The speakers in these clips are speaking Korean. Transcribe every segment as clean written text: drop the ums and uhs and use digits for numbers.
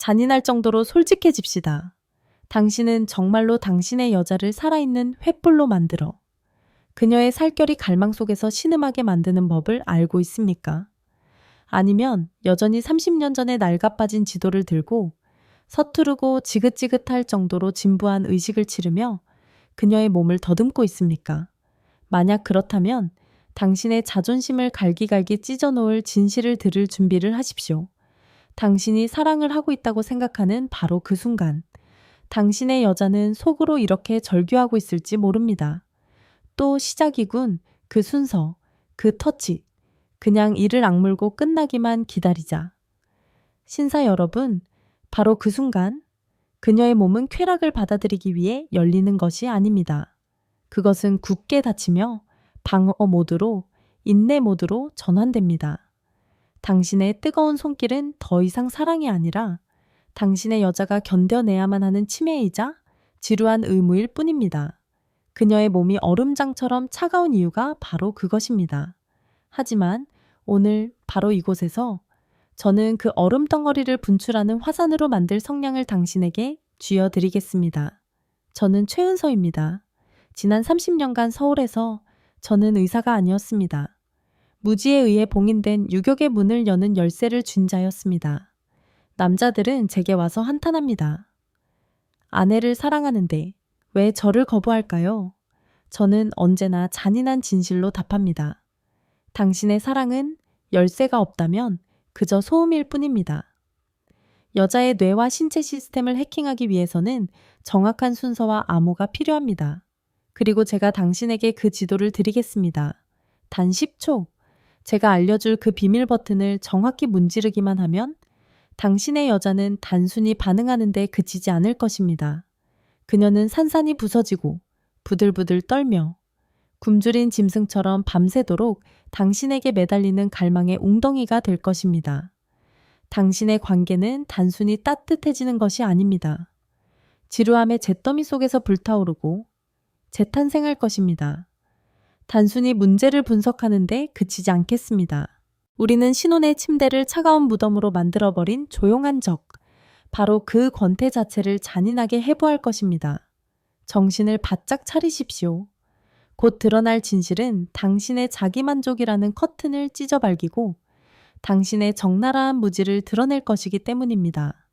잔인할 정도로 솔직해집시다. 당신은 정말로 당신의 여자를 살아있는 횃불로 만들어 그녀의 살결이 갈망 속에서 신음하게 만드는 법을 알고 있습니까? 아니면 여전히 30년 전에 낡아빠진 지도를 들고 서투르고 지긋지긋할 정도로 진부한 의식을 치르며 그녀의 몸을 더듬고 있습니까? 만약 그렇다면 당신의 자존심을 갈기갈기 찢어놓을 진실을 들을 준비를 하십시오. 당신이 사랑을 하고 있다고 생각하는 바로 그 순간, 당신의 여자는 속으로 이렇게 절규하고 있을지 모릅니다. 또 시작이군. 그 순서, 그 터치. 그냥 이를 악물고 끝나기만 기다리자. 신사 여러분, 바로 그 순간, 그녀의 몸은 쾌락을 받아들이기 위해 열리는 것이 아닙니다. 그것은 굳게 닫히며 방어 모드로, 인내 모드로 전환됩니다. 당신의 뜨거운 손길은 더 이상 사랑이 아니라 당신의 여자가 견뎌내야만 하는 치매이자 지루한 의무일 뿐입니다. 그녀의 몸이 얼음장처럼 차가운 이유가 바로 그것입니다. 하지만 오늘 바로 이곳에서 저는 그 얼음 덩어리를 분출하는 화산으로 만들 성냥을 당신에게 쥐어드리겠습니다. 저는 최은서입니다. 지난 30년간 서울에서 저는 의사가 아니었습니다. 무지에 의해 봉인된 유격의 문을 여는 열쇠를 쥔 자였습니다. 남자들은 제게 와서 한탄합니다. 아내를 사랑하는데 왜 저를 거부할까요? 저는 언제나 잔인한 진실로 답합니다. 당신의 사랑은 열쇠가 없다면 그저 소음일 뿐입니다. 여자의 뇌와 신체 시스템을 해킹하기 위해서는 정확한 순서와 암호가 필요합니다. 그리고 제가 당신에게 그 지도를 드리겠습니다. 단 10초. 제가 알려줄 그 비밀 버튼을 정확히 문지르기만 하면 당신의 여자는 단순히 반응하는 데 그치지 않을 것입니다. 그녀는 산산이 부서지고 부들부들 떨며 굶주린 짐승처럼 밤새도록 당신에게 매달리는 갈망의 웅덩이가 될 것입니다. 당신의 관계는 단순히 따뜻해지는 것이 아닙니다. 지루함의 잿더미 속에서 불타오르고 재탄생할 것입니다. 단순히 문제를 분석하는데 그치지 않겠습니다. 우리는 신혼의 침대를 차가운 무덤으로 만들어버린 조용한 적, 바로 그 권태 자체를 잔인하게 해부할 것입니다. 정신을 바짝 차리십시오. 곧 드러날 진실은 당신의 자기만족이라는 커튼을 찢어발기고 당신의 적나라한 무지를 드러낼 것이기 때문입니다.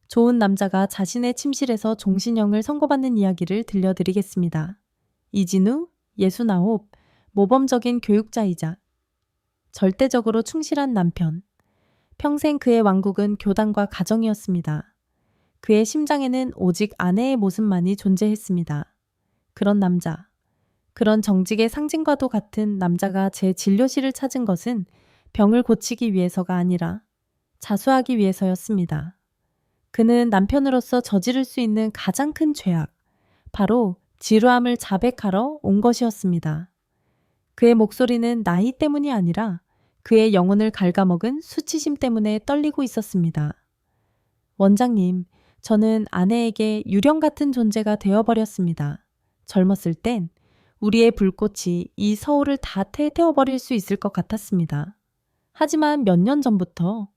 좋은 남자가 자신의 침실에서 종신형을 선고받는 이야기를 들려드리겠습니다. 이진우, 69, 모범적인 교육자이자 절대적으로 충실한 남편. 평생 그의 왕국은 교단과 가정이었습니다. 그의 심장에는 오직 아내의 모습만이 존재했습니다. 그런 남자, 그런 정직의 상징과도 같은 남자가 제 진료실을 찾은 것은 병을 고치기 위해서가 아니라 자수하기 위해서였습니다. 그는 남편으로서 저지를 수 있는 가장 큰 죄악, 바로 지루함을 자백하러 온 것이었습니다. 그의 목소리는 나이 때문이 아니라 그의 영혼을 갉아먹은 수치심 때문에 떨리고 있었습니다. 원장님, 저는 아내에게 유령 같은 존재가 되어버렸습니다. 젊었을 땐 우리의 불꽃이 이 서울을 다 태워버릴 수 있을 것 같았습니다. 하지만 몇 년 전부터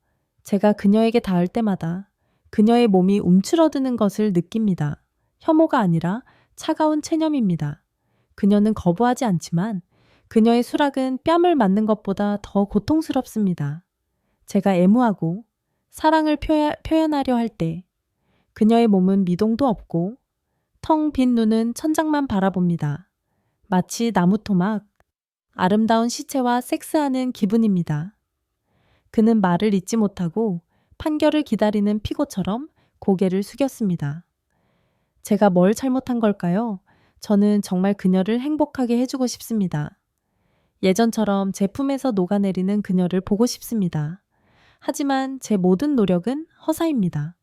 제가 그녀에게 닿을 때마다 그녀의 몸이 움츠러드는 것을 느낍니다. 혐오가 아니라 차가운 체념입니다. 그녀는 거부하지 않지만 그녀의 수락은 뺨을 맞는 것보다 더 고통스럽습니다. 제가 애무하고 사랑을 표현하려 할 때 그녀의 몸은 미동도 없고 텅 빈 눈은 천장만 바라봅니다. 마치 나무토막, 아름다운 시체와 섹스하는 기분입니다. 그는 말을 잇지 못하고 판결을 기다리는 피고처럼 고개를 숙였습니다. 제가 뭘 잘못한 걸까요? 저는 정말 그녀를 행복하게 해주고 싶습니다. 예전처럼 제 품에서 녹아내리는 그녀를 보고 싶습니다. 하지만 제 모든 노력은 허사입니다.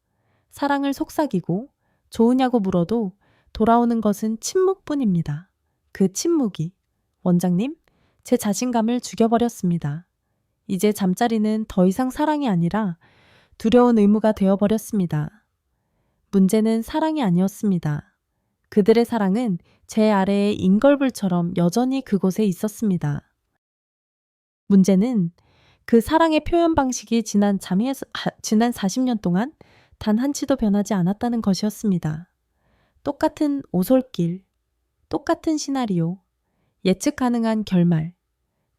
사랑을 속삭이고 좋으냐고 물어도 돌아오는 것은 침묵뿐입니다. 그 침묵이, 원장님, 제 자신감을 죽여버렸습니다. 이제 잠자리는 더 이상 사랑이 아니라 두려운 의무가 되어버렸습니다. 문제는 사랑이 아니었습니다. 그들의 사랑은 제 아래의 인걸불처럼 여전히 그곳에 있었습니다. 문제는 그 사랑의 표현 방식이 지난 40년 동안 단 한치도 변하지 않았다는 것이었습니다. 똑같은 오솔길, 똑같은 시나리오, 예측 가능한 결말.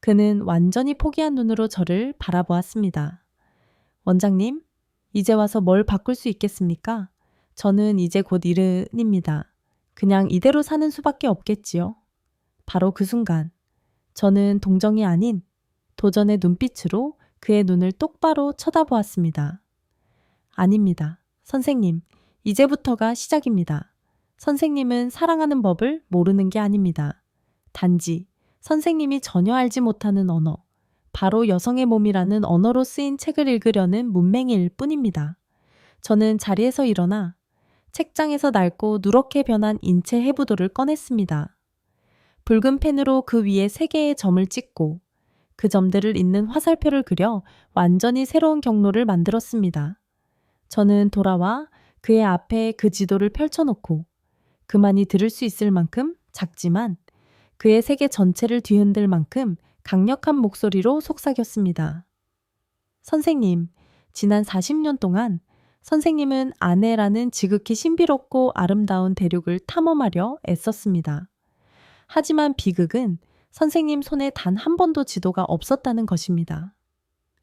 그는 완전히 포기한 눈으로 저를 바라보았습니다. 원장님, 이제 와서 뭘 바꿀 수 있겠습니까? 저는 이제 곧 이른입니다. 그냥 이대로 사는 수밖에 없겠지요. 바로 그 순간, 저는 동정이 아닌 도전의 눈빛으로 그의 눈을 똑바로 쳐다보았습니다. 아닙니다. 선생님, 이제부터가 시작입니다. 선생님은 사랑하는 법을 모르는 게 아닙니다. 단지 선생님이 전혀 알지 못하는 언어, 바로 여성의 몸이라는 언어로 쓰인 책을 읽으려는 문맹일 뿐입니다. 저는 자리에서 일어나 책장에서 낡고 누렇게 변한 인체 해부도를 꺼냈습니다. 붉은 펜으로 그 위에 3개의 점을 찍고 그 점들을 잇는 화살표를 그려 완전히 새로운 경로를 만들었습니다. 저는 돌아와 그의 앞에 그 지도를 펼쳐놓고 그만이 들을 수 있을 만큼 작지만 그의 세계 전체를 뒤흔들 만큼 강력한 목소리로 속삭였습니다. 선생님, 지난 40년 동안 선생님은 아내라는 지극히 신비롭고 아름다운 대륙을 탐험하려 애썼습니다. 하지만 비극은 선생님 손에 단 한 번도 지도가 없었다는 것입니다.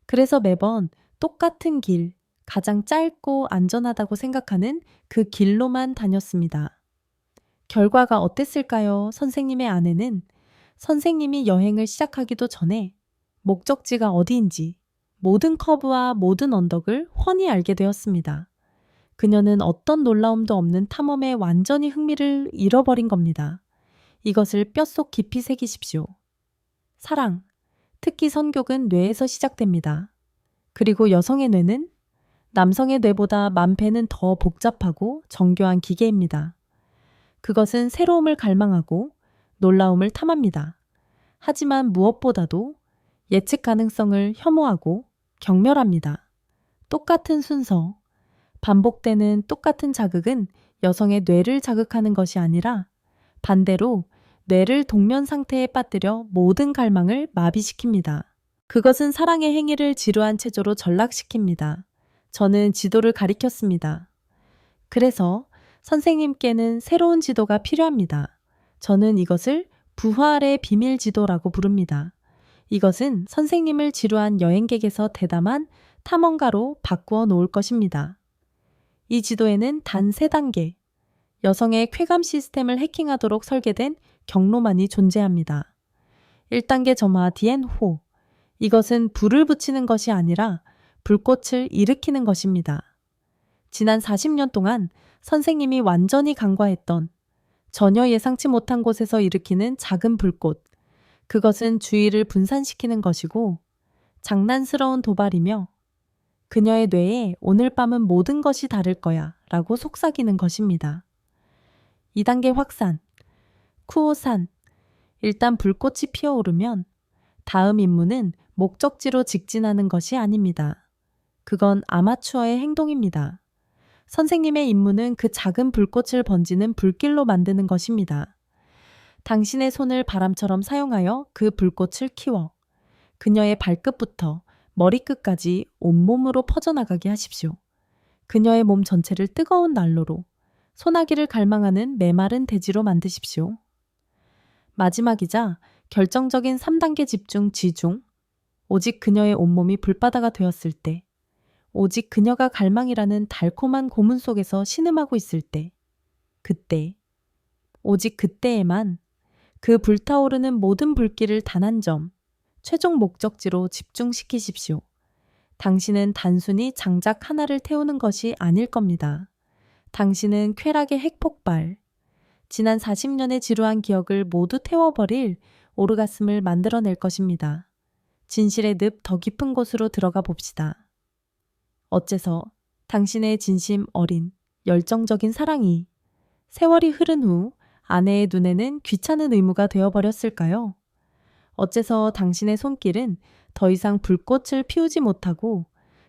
그래서 매번 똑같은 길, 가장 짧고 안전하다고 생각하는 그 길로만 다녔습니다. 결과가 어땠을까요? 선생님의 아내는 선생님이 여행을 시작하기도 전에 목적지가 어디인지 모든 커브와 모든 언덕을 훤히 알게 되었습니다. 그녀는 어떤 놀라움도 없는 탐험에 완전히 흥미를 잃어버린 겁니다. 이것을 뼛속 깊이 새기십시오. 사랑, 특히 성욕은 뇌에서 시작됩니다. 그리고 여성의 뇌는 남성의 뇌보다 만 배는 더 복잡하고 정교한 기계입니다. 그것은 새로움을 갈망하고 놀라움을 탐합니다. 하지만 무엇보다도 예측 가능성을 혐오하고 경멸합니다. 똑같은 순서, 반복되는 똑같은 자극은 여성의 뇌를 자극하는 것이 아니라 반대로 뇌를 동면 상태에 빠뜨려 모든 갈망을 마비시킵니다. 그것은 사랑의 행위를 지루한 체조로 전락시킵니다. 저는 지도를 가리켰습니다. 그래서 선생님께는 새로운 지도가 필요합니다. 저는 이것을 부활의 비밀 지도라고 부릅니다. 이것은 선생님을 지루한 여행객에서 대담한 탐험가로 바꾸어 놓을 것입니다. 이 지도에는 단 3단계, 여성의 쾌감 시스템을 해킹하도록 설계된 경로만이 존재합니다. 1단계 점화 뒤엔 호. 이것은 불을 붙이는 것이 아니라 불꽃을 일으키는 것입니다. 지난 40년 동안 선생님이 완전히 간과했던 전혀 예상치 못한 곳에서 일으키는 작은 불꽃. 그것은 주의를 분산시키는 것이고 장난스러운 도발이며 그녀의 뇌에 오늘 밤은 모든 것이 다를 거야 라고 속삭이는 것입니다. 2단계 확산, 쿠오산. 일단 불꽃이 피어오르면 다음 임무는 목적지로 직진하는 것이 아닙니다. 그건 아마추어의 행동입니다. 선생님의 임무는 그 작은 불꽃을 번지는 불길로 만드는 것입니다. 당신의 손을 바람처럼 사용하여 그 불꽃을 키워 그녀의 발끝부터 머리끝까지 온몸으로 퍼져나가게 하십시오. 그녀의 몸 전체를 뜨거운 난로로 소나기를 갈망하는 메마른 대지로 만드십시오. 마지막이자 결정적인 3단계 집중 지중, 오직 그녀의 온몸이 불바다가 되었을 때, 오직 그녀가 갈망이라는 달콤한 고문 속에서 신음하고 있을 때, 그때, 오직 그때에만 그 불타오르는 모든 불길을 단 한 점, 최종 목적지로 집중시키십시오. 당신은 단순히 장작 하나를 태우는 것이 아닐 겁니다. 당신은 쾌락의 핵폭발, 지난 40년의 지루한 기억을 모두 태워버릴 오르가슴을 만들어낼 것입니다. 진실의 늪 더 깊은 곳으로 들어가 봅시다. 어째서 당신의 진심 어린 열정적인 사랑이 세월이 흐른 후 아내의 눈에는 귀찮은 의무가 되어버렸을까요? 어째서 당신의 손길은 더 이상 불꽃을 피우지 못하고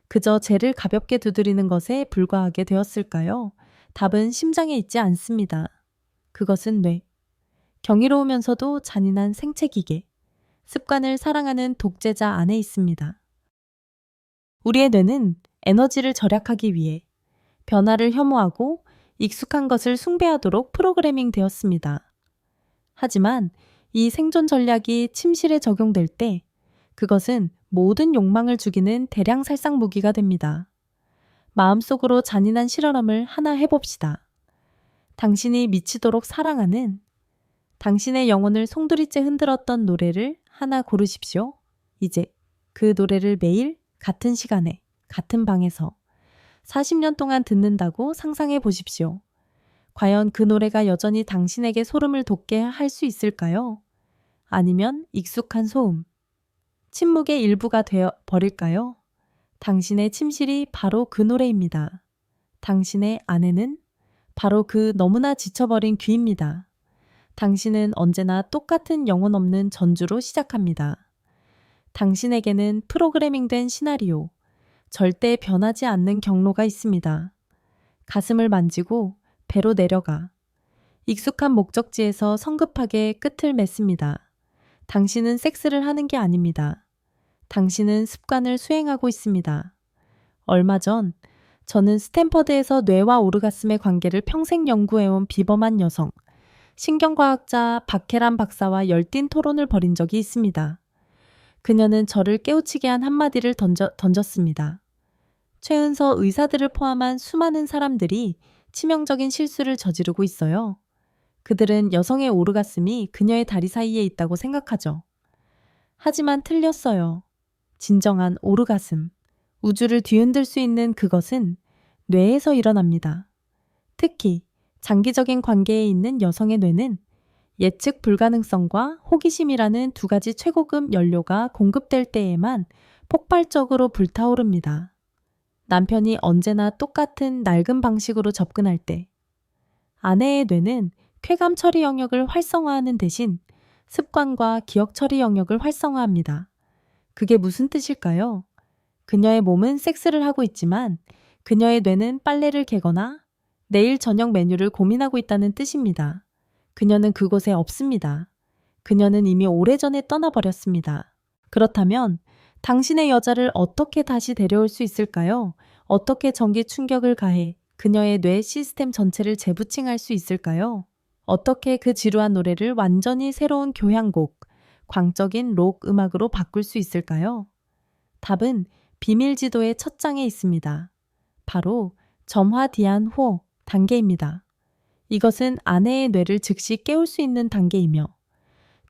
그저 재를 가볍게 두드리는 것에 불과하게 되었을까요? 답은 심장에 있지 않습니다. 그것은 뇌. 경이로우면서도 잔인한 생체기계. 습관을 사랑하는 독재자 안에 있습니다. 우리의 뇌는 에너지를 절약하기 위해 변화를 혐오하고 익숙한 것을 숭배하도록 프로그래밍 되었습니다. 하지만 이 생존 전략이 침실에 적용될 때 그것은 모든 욕망을 죽이는 대량 살상 무기가 됩니다. 마음속으로 잔인한 실험을 하나 해봅시다. 당신이 미치도록 사랑하는, 당신의 영혼을 송두리째 흔들었던 노래를 하나 고르십시오. 이제 그 노래를 매일 같은 시간에 같은 방에서 40년 동안 듣는다고 상상해 보십시오. 과연 그 노래가 여전히 당신에게 소름을 돋게 할 수 있을까요? 아니면 익숙한 소음, 침묵의 일부가 되어 버릴까요? 당신의 침실이 바로 그 노래입니다. 당신의 아내는 바로 그 너무나 지쳐버린 귀입니다. 당신은 언제나 똑같은 영혼 없는 전주로 시작합니다. 당신에게는 프로그래밍된 시나리오, 절대 변하지 않는 경로가 있습니다. 가슴을 만지고 배로 내려가. 익숙한 목적지에서 성급하게 끝을 맺습니다. 당신은 섹스를 하는 게 아닙니다. 당신은 습관을 수행하고 있습니다. 얼마 전 저는 스탠퍼드에서 뇌와 오르가슴의 관계를 평생 연구해온 비범한 여성, 신경과학자 박혜란 박사와 열띤 토론을 벌인 적이 있습니다. 그녀는 저를 깨우치게 한 한마디를 던졌습니다. 최은서 의사들을 포함한 수많은 사람들이 치명적인 실수를 저지르고 있어요. 그들은 여성의 오르가슴이 그녀의 다리 사이에 있다고 생각하죠. 하지만 틀렸어요. 진정한 오르가슴, 우주를 뒤흔들 수 있는 그것은 뇌에서 일어납니다. 특히 장기적인 관계에 있는 여성의 뇌는 예측 불가능성과 호기심이라는 두 가지 최고급 연료가 공급될 때에만 폭발적으로 불타오릅니다. 남편이 언제나 똑같은 낡은 방식으로 접근할 때, 아내의 뇌는 쾌감 처리 영역을 활성화하는 대신 습관과 기억 처리 영역을 활성화합니다. 그게 무슨 뜻일까요? 그녀의 몸은 섹스를 하고 있지만 그녀의 뇌는 빨래를 개거나 내일 저녁 메뉴를 고민하고 있다는 뜻입니다. 그녀는 그곳에 없습니다. 그녀는 이미 오래전에 떠나버렸습니다. 그렇다면 당신의 여자를 어떻게 다시 데려올 수 있을까요? 어떻게 전기 충격을 가해 그녀의 뇌 시스템 전체를 재부칭할 수 있을까요? 어떻게 그 지루한 노래를 완전히 새로운 교향곡, 광적인 록 음악으로 바꿀 수 있을까요? 답은 비밀 지도의 첫 장에 있습니다. 바로 점화디안호 단계입니다. 이것은 아내의 뇌를 즉시 깨울 수 있는 단계이며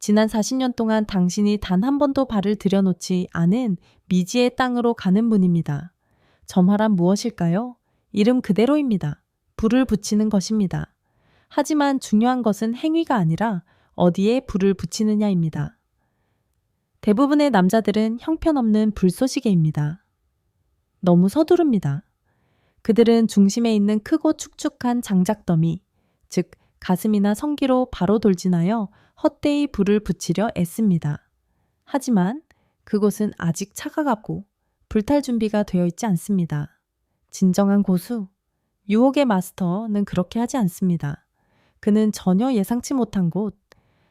지난 40년 동안 당신이 단 한 번도 발을 들여놓지 않은 미지의 땅으로 가는 분입니다. 점화란 무엇일까요? 이름 그대로입니다. 불을 붙이는 것입니다. 하지만 중요한 것은 행위가 아니라 어디에 불을 붙이느냐입니다. 대부분의 남자들은 형편없는 불쏘시개입니다. 너무 서두릅니다. 그들은 중심에 있는 크고 축축한 장작더미, 즉 가슴이나 성기로 바로 돌진하여 헛되이 불을 붙이려 애씁니다. 하지만 그곳은 아직 차가갑고 불탈 준비가 되어 있지 않습니다. 진정한 고수, 유혹의 마스터는 그렇게 하지 않습니다. 그는 전혀 예상치 못한 곳,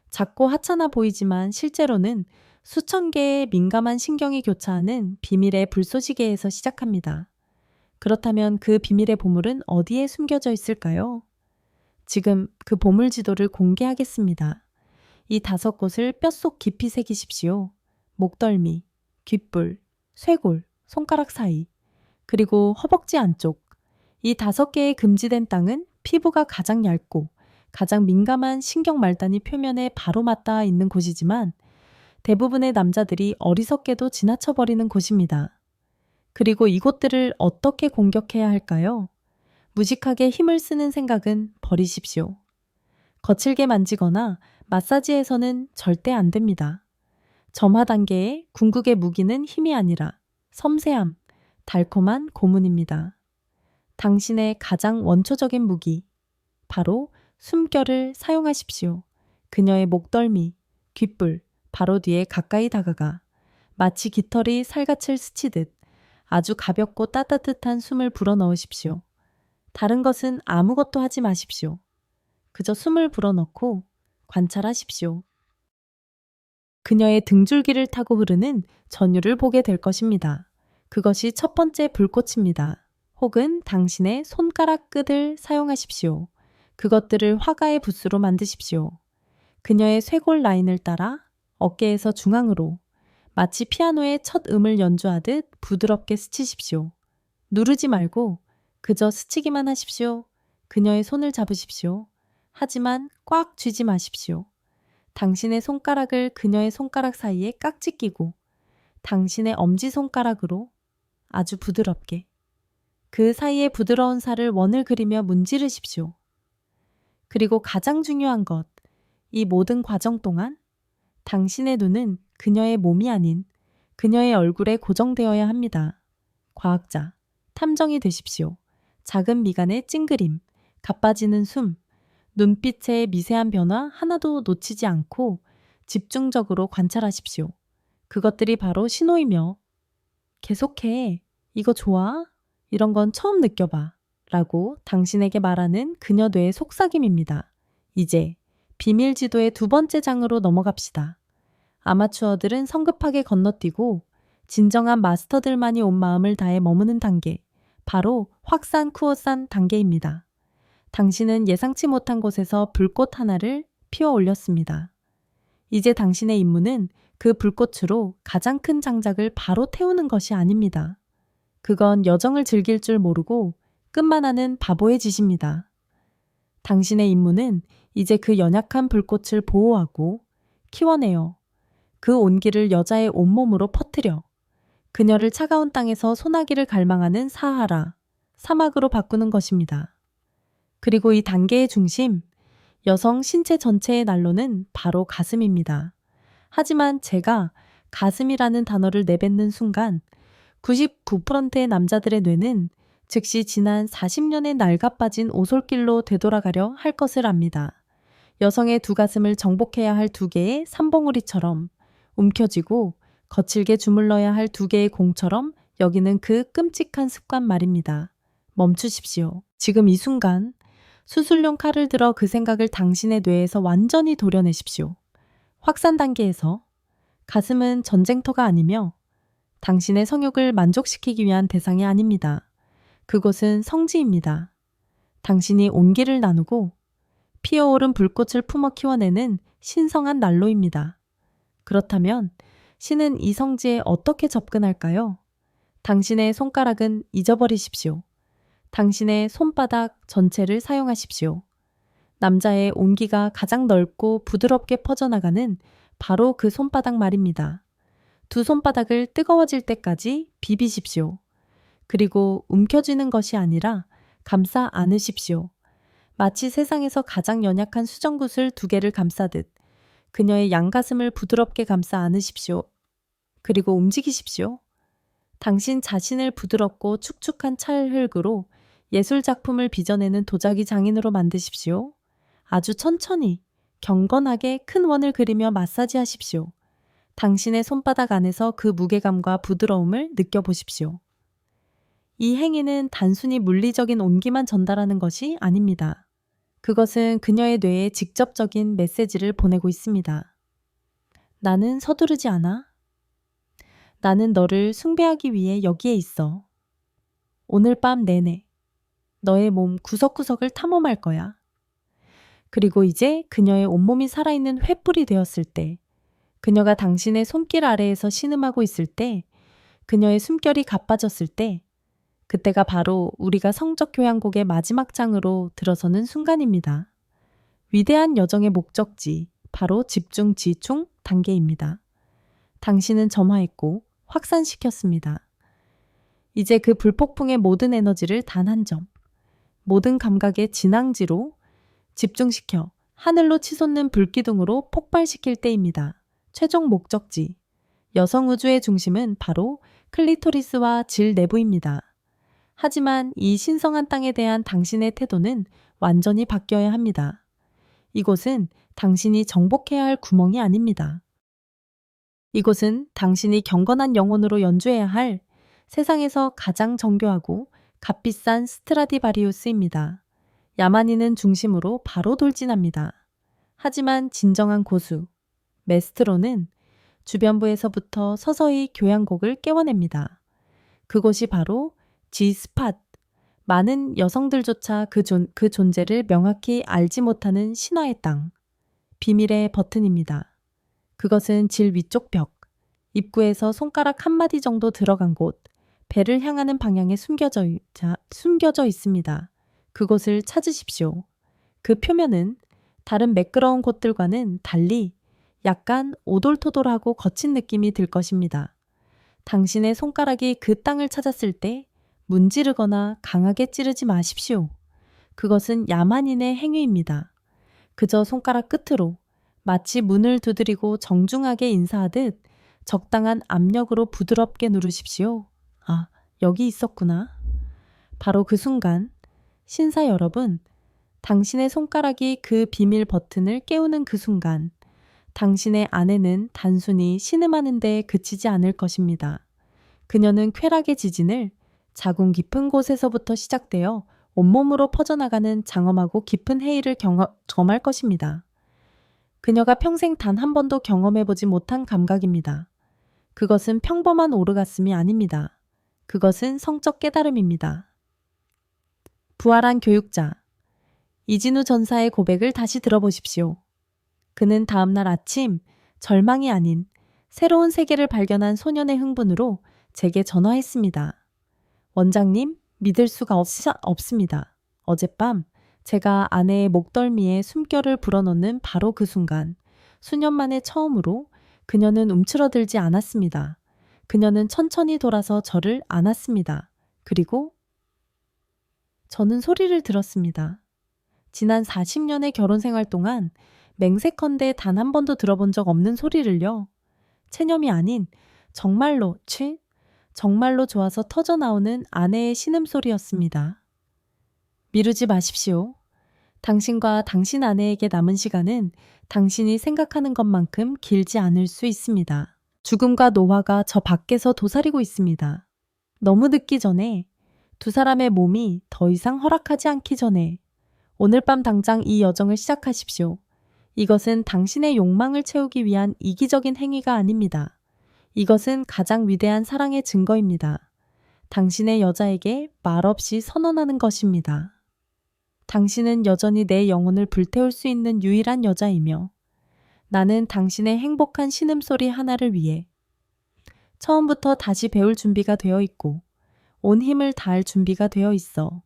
작고 하찮아 보이지만 실제로는 수천 개의 민감한 신경이 교차하는 비밀의 불쏘시개에서 시작합니다. 그렇다면 그 비밀의 보물은 어디에 숨겨져 있을까요? 지금 그 보물 지도를 공개하겠습니다. 이 5곳을 뼛속 깊이 새기십시오. 목덜미, 귓불, 쇄골, 손가락 사이, 그리고 허벅지 안쪽. 이 5개의 금지된 땅은 피부가 가장 얇고 가장 민감한 신경 말단이 표면에 바로 맞닿아 있는 곳이지만 대부분의 남자들이 어리석게도 지나쳐버리는 곳입니다. 그리고 이곳들을 어떻게 공격해야 할까요? 무식하게 힘을 쓰는 생각은 버리십시오. 거칠게 만지거나 마사지에서는 절대 안 됩니다. 점화 단계의 궁극의 무기는 힘이 아니라 섬세함, 달콤한 고문입니다. 당신의 가장 원초적인 무기, 바로 숨결을 사용하십시오. 그녀의 목덜미, 귓불, 바로 뒤에 가까이 다가가 마치 깃털이 살갗을 스치듯 아주 가볍고 따뜻한 숨을 불어넣으십시오. 다른 것은 아무것도 하지 마십시오. 그저 숨을 불어넣고 관찰하십시오. 그녀의 등줄기를 타고 흐르는 전율을 보게 될 것입니다. 그것이 첫 번째 불꽃입니다. 혹은 당신의 손가락 끝을 사용하십시오. 그것들을 화가의 붓으로 만드십시오. 그녀의 쇄골 라인을 따라 어깨에서 중앙으로 마치 피아노의 첫 음을 연주하듯 부드럽게 스치십시오. 누르지 말고 그저 스치기만 하십시오. 그녀의 손을 잡으십시오. 하지만 꽉 쥐지 마십시오. 당신의 손가락을 그녀의 손가락 사이에 깍지 끼고 당신의 엄지손가락으로 아주 부드럽게 그 사이에 부드러운 살을 원을 그리며 문지르십시오. 그리고 가장 중요한 것, 이 모든 과정 동안 당신의 눈은 그녀의 몸이 아닌 그녀의 얼굴에 고정되어야 합니다. 과학자, 탐정이 되십시오. 작은 미간의 찡그림, 가빠지는 숨, 눈빛의 미세한 변화 하나도 놓치지 않고 집중적으로 관찰하십시오. 그것들이 바로 신호이며 계속해. 이거 좋아? 이런 건 처음 느껴봐. 라고 당신에게 말하는 그녀 뇌의 속삭임입니다. 이제 비밀 지도의 두 번째 장으로 넘어갑시다. 아마추어들은 성급하게 건너뛰고 진정한 마스터들만이 온 마음을 다해 머무는 단계, 바로 확산 쿠어산 단계입니다. 당신은 예상치 못한 곳에서 불꽃 하나를 피워 올렸습니다. 이제 당신의 임무는 그 불꽃으로 가장 큰 장작을 바로 태우는 것이 아닙니다. 그건 여정을 즐길 줄 모르고 끝만하는 바보의 짓입니다. 당신의 임무는 이제 그 연약한 불꽃을 보호하고 키워내어 그 온기를 여자의 온몸으로 퍼뜨려 그녀를 차가운 땅에서 소나기를 갈망하는 사하라, 사막으로 바꾸는 것입니다. 그리고 이 단계의 중심, 여성 신체 전체의 난로는 바로 가슴입니다. 하지만 제가 가슴이라는 단어를 내뱉는 순간 99%의 남자들의 뇌는 즉시 지난 40년의 낡아빠진 오솔길로 되돌아가려 할 것을 압니다. 여성의 두 가슴을 정복해야 할 두 개의 삼봉우리처럼 움켜쥐고 거칠게 주물러야 할 두 개의 공처럼 여기는 그 끔찍한 습관 말입니다. 멈추십시오. 지금 이 순간 수술용 칼을 들어 그 생각을 당신의 뇌에서 완전히 도려내십시오. 확산 단계에서 가슴은 전쟁터가 아니며 당신의 성욕을 만족시키기 위한 대상이 아닙니다. 그곳은 성지입니다. 당신이 온기를 나누고 피어오른 불꽃을 품어 키워내는 신성한 난로입니다. 그렇다면 신은 이 성지에 어떻게 접근할까요? 당신의 손가락은 잊어버리십시오. 당신의 손바닥 전체를 사용하십시오. 남자의 온기가 가장 넓고 부드럽게 퍼져나가는 바로 그 손바닥 말입니다. 두 손바닥을 뜨거워질 때까지 비비십시오. 그리고 움켜쥐는 것이 아니라 감싸 안으십시오. 마치 세상에서 가장 연약한 수정굿을 두 개를 감싸듯 그녀의 양가슴을 부드럽게 감싸 안으십시오. 그리고 움직이십시오. 당신 자신을 부드럽고 축축한 찰흙으로 예술 작품을 빚어내는 도자기 장인으로 만드십시오. 아주 천천히, 경건하게 큰 원을 그리며 마사지하십시오. 당신의 손바닥 안에서 그 무게감과 부드러움을 느껴보십시오. 이 행위는 단순히 물리적인 온기만 전달하는 것이 아닙니다. 그것은 그녀의 뇌에 직접적인 메시지를 보내고 있습니다. 나는 서두르지 않아. 나는 너를 숭배하기 위해 여기에 있어. 오늘 밤 내내 너의 몸 구석구석을 탐험할 거야. 그리고 이제 그녀의 온몸이 살아있는 횃불이 되었을 때, 그녀가 당신의 손길 아래에서 신음하고 있을 때, 그녀의 숨결이 가빠졌을 때, 그때가 바로 우리가 성적 교향곡의 마지막 장으로 들어서는 순간입니다. 위대한 여정의 목적지, 바로 집중 지충 단계입니다. 당신은 점화했고 확산시켰습니다. 이제 그 불폭풍의 모든 에너지를 단 한 점, 모든 감각의 진앙지로 집중시켜 하늘로 치솟는 불기둥으로 폭발시킬 때입니다. 최종 목적지, 여성 우주의 중심은 바로 클리토리스와 질 내부입니다. 하지만 이 신성한 땅에 대한 당신의 태도는 완전히 바뀌어야 합니다. 이곳은 당신이 정복해야 할 구멍이 아닙니다. 이곳은 당신이 경건한 영혼으로 연주해야 할 세상에서 가장 정교하고 값비싼 스트라디바리우스입니다. 야마니는 중심으로 바로 돌진합니다. 하지만 진정한 고수, 메스트로는 주변부에서부터 서서히 교향곡을 깨워냅니다. 그곳이 바로 G 스팟, 많은 여성들조차 그 존재를 명확히 알지 못하는 신화의 땅. 비밀의 버튼입니다. 그것은 질 위쪽 벽, 입구에서 손가락 한 마디 정도 들어간 곳, 배를 향하는 방향에 숨겨져 있습니다. 그곳을 찾으십시오. 그 표면은 다른 매끄러운 곳들과는 달리 약간 오돌토돌하고 거친 느낌이 들 것입니다. 당신의 손가락이 그 땅을 찾았을 때 문지르거나 강하게 찌르지 마십시오. 그것은 야만인의 행위입니다. 그저 손가락 끝으로 마치 문을 두드리고 정중하게 인사하듯 적당한 압력으로 부드럽게 누르십시오. 아, 여기 있었구나. 바로 그 순간, 신사 여러분, 당신의 손가락이 그 비밀 버튼을 깨우는 그 순간, 당신의 아내는 단순히 신음하는 데에 그치지 않을 것입니다. 그녀는 쾌락의 지진을 자궁 깊은 곳에서부터 시작되어 온몸으로 퍼져나가는 장엄하고 깊은 해이를 경험할 것입니다. 그녀가 평생 단 한 번도 경험해보지 못한 감각입니다. 그것은 평범한 오르가슴이 아닙니다. 그것은 성적 깨달음입니다. 부활한 교육자. 이진우 전사의 고백을 다시 들어보십시오. 그는 다음날 아침 절망이 아닌 새로운 세계를 발견한 소년의 흥분으로 제게 전화했습니다. 원장님, 믿을 수가 없습니다. 어젯밤 제가 아내의 목덜미에 숨결을 불어넣는 바로 그 순간, 수년 만에 처음으로 그녀는 움츠러들지 않았습니다. 그녀는 천천히 돌아서 저를 안았습니다. 그리고 저는 소리를 들었습니다. 지난 40년의 결혼 생활 동안 맹세컨대 단 한 번도 들어본 적 없는 소리를요. 체념이 아닌 정말로 좋아서 터져나오는 아내의 신음소리였습니다. 미루지 마십시오. 당신과 당신 아내에게 남은 시간은 당신이 생각하는 것만큼 길지 않을 수 있습니다. 죽음과 노화가 저 밖에서 도사리고 있습니다. 너무 늦기 전에, 두 사람의 몸이 더 이상 허락하지 않기 전에 오늘 밤 당장 이 여정을 시작하십시오. 이것은 당신의 욕망을 채우기 위한 이기적인 행위가 아닙니다. 이것은 가장 위대한 사랑의 증거입니다. 당신의 여자에게 말없이 선언하는 것입니다. 당신은 여전히 내 영혼을 불태울 수 있는 유일한 여자이며 나는 당신의 행복한 신음소리 하나를 위해 처음부터 다시 배울 준비가 되어 있고 온 힘을 다할 준비가 되어 있어.